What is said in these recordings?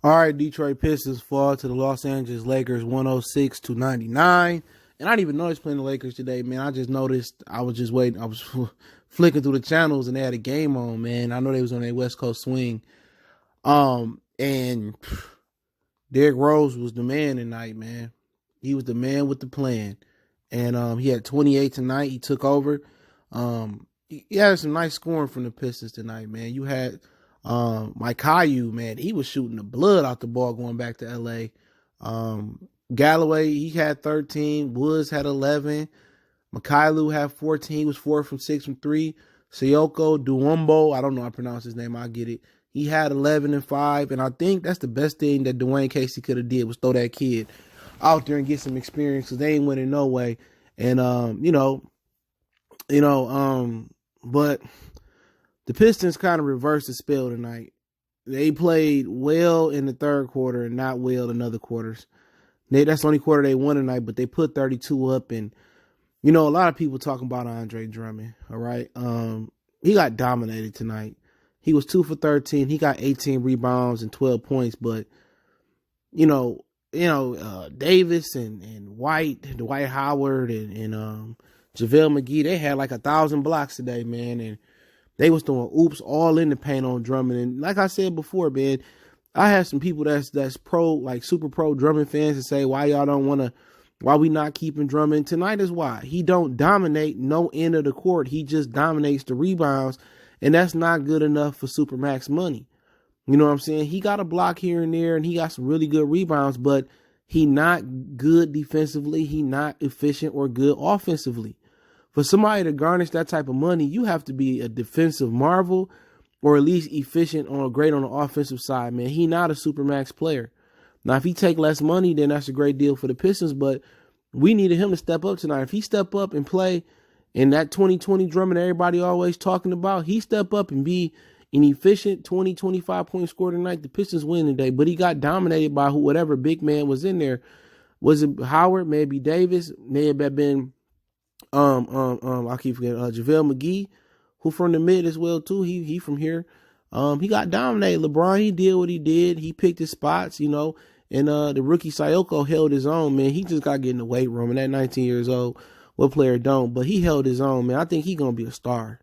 All right, Detroit Pistons fall to the Los Angeles Lakers 106-99. And I didn't even notice playing the Lakers today, man. I just noticed. I was just waiting. I was flicking through the channels and they had a game on, man. I know they was on their West Coast swing. And Derrick Rose was the man tonight, man. He was the man with the plan. And he had 28 tonight. He took over. He had some nice scoring from the Pistons tonight, man. You had Mike Caillou, man, he was shooting the blood out the ball going back to LA. Galloway, he had 13. Woods had 11. Mikhailou had 14. He was 4 from 6 from 3. Sayoko Duombo, I don't know how to pronounce his name. I get it. He had 11 and 5. And I think that's the best thing that Dwayne Casey could have did was throw that kid out there and get some experience because they ain't winning no way. And, but the Pistons kind of reversed the spell tonight. They played well in the third quarter and not well in other quarters. That's the only quarter they won tonight, but they put 32 up. And, a lot of people talking about Andre Drummond, all right? He got dominated tonight. He was 2 for 13. He got 18 rebounds and 12 points. But, Davis and Dwight Howard and JaVale McGee, they had like 1,000 blocks today, man. And they was throwing oops all in the paint on Drummond. And like I said before, man, I had some people that's pro, like super pro Drummond fans and say, why we not keeping Drummond? Tonight is why. He don't dominate no end of the court. He just dominates the rebounds. And that's not good enough for Supermax money. You know what I'm saying? He got a block here and there and he got some really good rebounds, but he not good defensively. He not efficient or good offensively. For somebody to garnish that type of money, you have to be a defensive marvel or at least efficient or great on the offensive side, man. He not a Supermax player. Now, if he take less money, then that's a great deal for the Pistons, but we needed him to step up tonight. If he step up and play in that 2020 Drummond everybody always talking about, he step up and be an efficient 20, 25-point scorer tonight, the Pistons win today. But he got dominated by whatever big man was in there. Was it Howard? Maybe Davis? May have been I keep forgetting JaVale McGee, who from the mid as well too. He from here. He got dominated. LeBron, he did what he did. He picked his spots, and the rookie Sayoko held his own, man. He just got to get in the weight room. And at 19 years old, what player don't? But he held his own, man. I think he gonna be a star.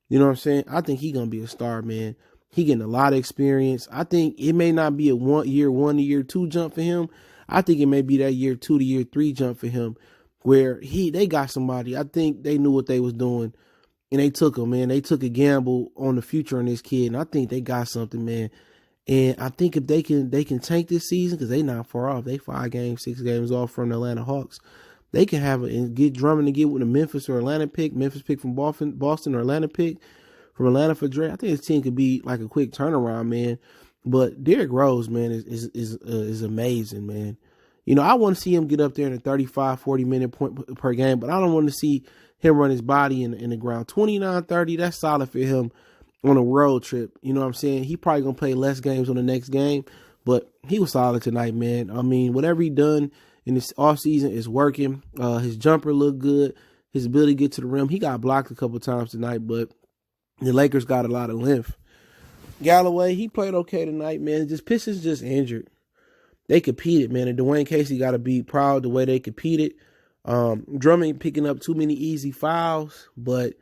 You know what I'm saying? I think he gonna be a star, man. He getting a lot of experience. I think it may not be a 1 to year 2 jump for him. I think it may be that year 2 to year 3 jump for him, where they got somebody. I think they knew what they was doing, and they took him, man. They took a gamble on the future on this kid, and I think they got something, man. And I think if they can tank this season, because they not far off. They 5 games, 6 games off from the Atlanta Hawks. They can have it and get Drummond to get with a Memphis or Atlanta pick. Memphis pick from Boston or Atlanta pick from Atlanta for Dre. I think this team could be like a quick turnaround, man. But Derrick Rose, man, is amazing, man. I want to see him get up there in a 35, 40-minute point per game, but I don't want to see him run his body in the ground. 29, 30, that's solid for him on a road trip. You know what I'm saying? He probably going to play less games on the next game, but he was solid tonight, man. I mean, whatever he done in this offseason is working. His jumper looked good. His ability to get to the rim. He got blocked a couple times tonight, but the Lakers got a lot of length. Galloway, he played okay tonight, man. Pistons just injured. They competed, man, and Dwayne Casey got to be proud the way they competed. Drummond picking up too many easy fouls, but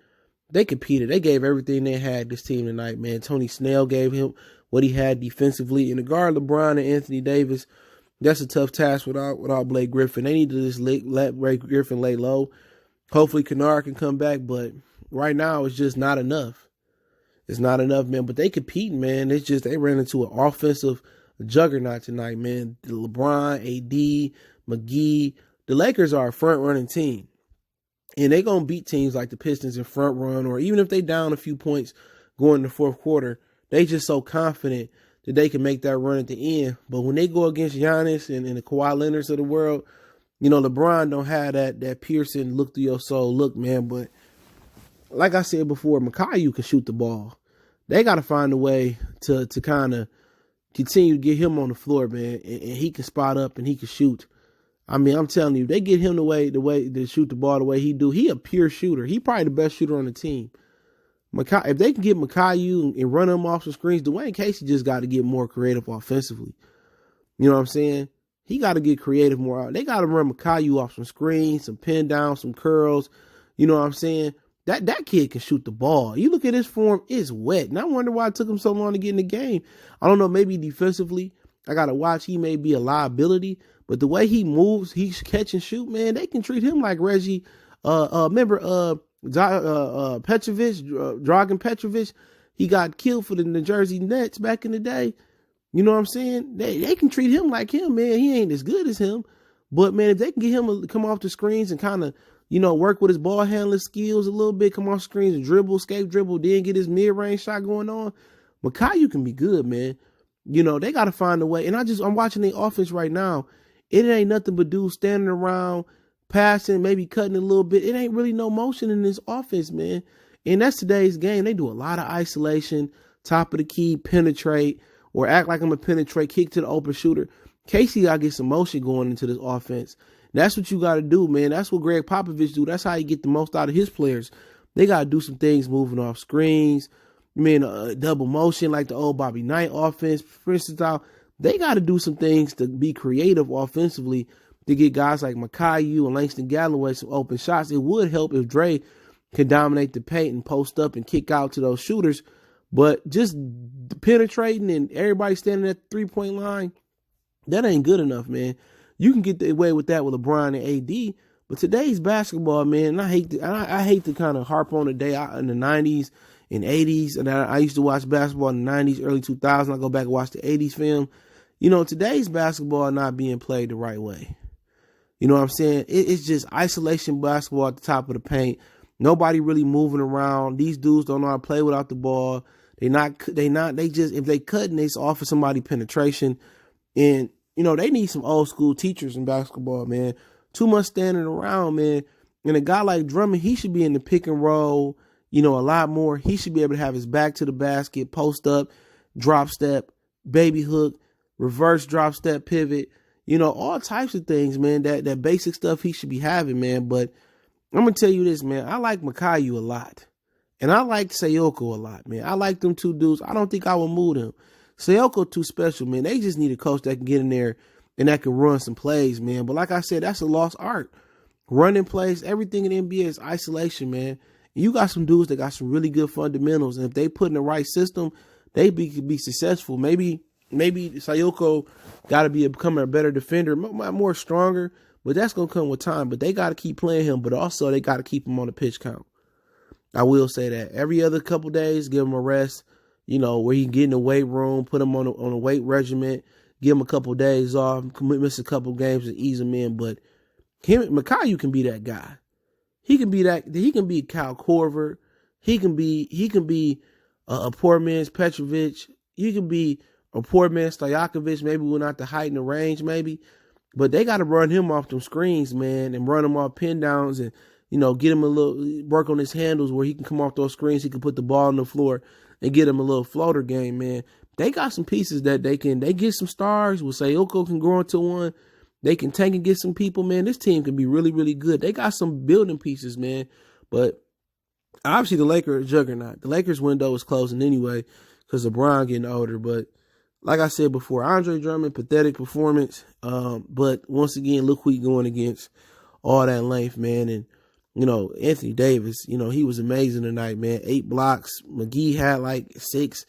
they competed. They gave everything they had, this team tonight, man. Tony Snell gave him what he had defensively. And the guard LeBron and Anthony Davis, that's a tough task without Blake Griffin. They need to just let Blake Griffin lay low. Hopefully Kennard can come back, but right now it's just not enough. It's not enough, man. But they competing, man. It's just they ran into an offensive juggernaut tonight, man. LeBron, AD, McGee. The Lakers are a front-running team. And they're going to beat teams like the Pistons in front run, or even if they down a few points going in the fourth quarter, they just so confident that they can make that run at the end. But when they go against Giannis and the Kawhi Leonards of the world, LeBron don't have that piercing look through your soul look, man. But like I said before, Mikhailou can shoot the ball. They got to find a way to kind of continue to get him on the floor, man, and he can spot up and he can shoot. I mean, I'm telling you, they get him the way to shoot the ball the way he do. He a pure shooter. He probably the best shooter on the team. If they can get Makayu and run them off some screens, Dwayne Casey just got to get more creative offensively. You know what I'm saying? He got to get creative more. They got to run Makayu off some screens, some pin downs, some curls. You know what I'm saying? That kid can shoot the ball. You look at his form, it's wet. And I wonder why it took him so long to get in the game. I don't know, maybe defensively, I got to watch. He may be a liability. But the way he moves, he catch and shoot, man, they can treat him like Reggie. Remember Petrovic, Dragan Petrovic? He got killed for the New Jersey Nets back in the day. You know what I'm saying? They can treat him like him, man. He ain't as good as him. But, man, if they can get him to come off the screens and kind of, work with his ball handling skills a little bit, come off screens and dribble, escape dribble, then get his mid-range shot going on, Makayu can be good, man. They got to find a way. And I'm watching the offense right now. It ain't nothing but dudes standing around, passing, maybe cutting a little bit. It ain't really no motion in this offense, man. And that's today's game. They do a lot of isolation, top of the key, penetrate, or act like I'm a penetrate, kick to the open shooter. Casey got to get some motion going into this offense. That's what you got to do, man. That's what Greg Popovich do. That's how you get the most out of his players. They got to do some things moving off screens, double motion like the old Bobby Knight offense, for instance. They got to do some things to be creative offensively to get guys like Makayu and Langston Galloway some open shots. It would help if Dre could dominate the paint and post up and kick out to those shooters. But just penetrating and everybody standing at the 3-point line, that ain't good enough, man. You can get away with that with LeBron and AD, but today's basketball, man, and I hate to kind of harp on the day in the 90s and 80s, and I used to watch basketball in the 90s, early 2000s. I go back and watch the 80s film. Today's basketball not being played the right way. You know what I'm saying? It's just isolation basketball at the top of the paint. Nobody really moving around. These dudes don't know how to play without the ball. They just, if they cutting, they offer somebody penetration. And, they need some old school teachers in basketball, man. Too much standing around, man. And a guy like Drummond, he should be in the pick and roll, a lot more. He should be able to have his back to the basket, post up, drop step, baby hook, reverse drop step pivot, all types of things, man. That basic stuff he should be having, man. But I'm going to tell you this, man. I like Makayu a lot. And I like Sayoko a lot, man. I like them two dudes. I don't think I would move them. Sayoko too special, man. They just need a coach that can get in there and that can run some plays, man. But like I said, that's a lost art. Running plays, everything in the NBA is isolation, man. And you got some dudes that got some really good fundamentals. And if they put in the right system, they could be successful. Maybe Sayoko got to become a better defender, more stronger. But that's going to come with time. But they got to keep playing him. But also they got to keep him on the pitch count. I will say that. Every other couple days, give him a rest. Where he can get in the weight room, put him on a weight regimen, give him a couple days off, miss a couple games and ease him in. But Makayu can be that guy. He can be that. He can be Kyle Korver. He can be a poor man's Petrovic. He can be a poor man's Stojakovic. Maybe we're not the height and the range, maybe. But they got to run him off them screens, man, and run him off pin downs and, get him a little work on his handles where he can come off those screens. He can put the ball on the floor and get him a little floater game, man. They got some pieces that they get some stars. We'll say Sayoko can grow into one. They can tank and get some people, man. This team can be really, really good. They got some building pieces, man. But obviously the Lakers juggernaut. The Lakers window is closing anyway because LeBron getting older. But like I said before, Andre Drummond, pathetic performance. But once again, look who he going against. All that length, man. And, Anthony Davis, he was amazing tonight, man. 8 blocks. McGee had like 6.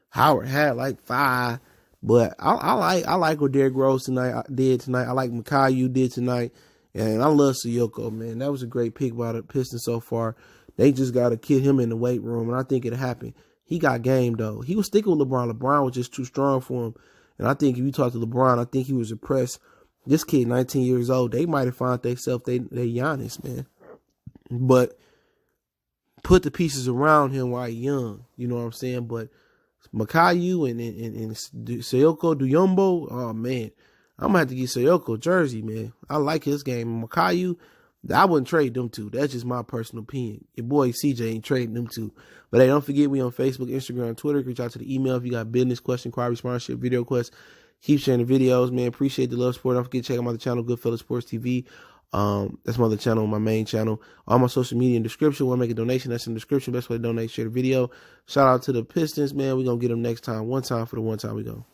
Howard had like 5. But I like what Derrick Rose did tonight. I like Makayu did tonight. And I love Sayoko, man. That was a great pick by the Pistons so far. They just got to get him in the weight room, and I think it'll happen. He got game, though. He was sticking with LeBron. LeBron was just too strong for him. And I think if you talk to LeBron, I think he was impressed. This kid, 19 years old, they might have found themselves they Giannis, man. But put the pieces around him while he's young. You know what I'm saying? But Makayu and Sayoko Duyombo, oh, man. I'm going to have to get Sayoko jersey, man. I like his game. Makayu, I wouldn't trade them two. That's just my personal opinion. Your boy CJ ain't trading them two. But hey, don't forget we on Facebook, Instagram, Twitter. Reach out to the email if you got business, question, inquiry, sponsorship, video requests. Keep sharing the videos, man. Appreciate the love, support. Don't forget to check out my other channel, Goodfellas Sports TV. That's my other channel, my main channel. All my social media in the description. Want to make a donation? That's in the description. Best way to donate, share the video. Shout out to the Pistons, man. We're going to get them next time. One time for the one time we go.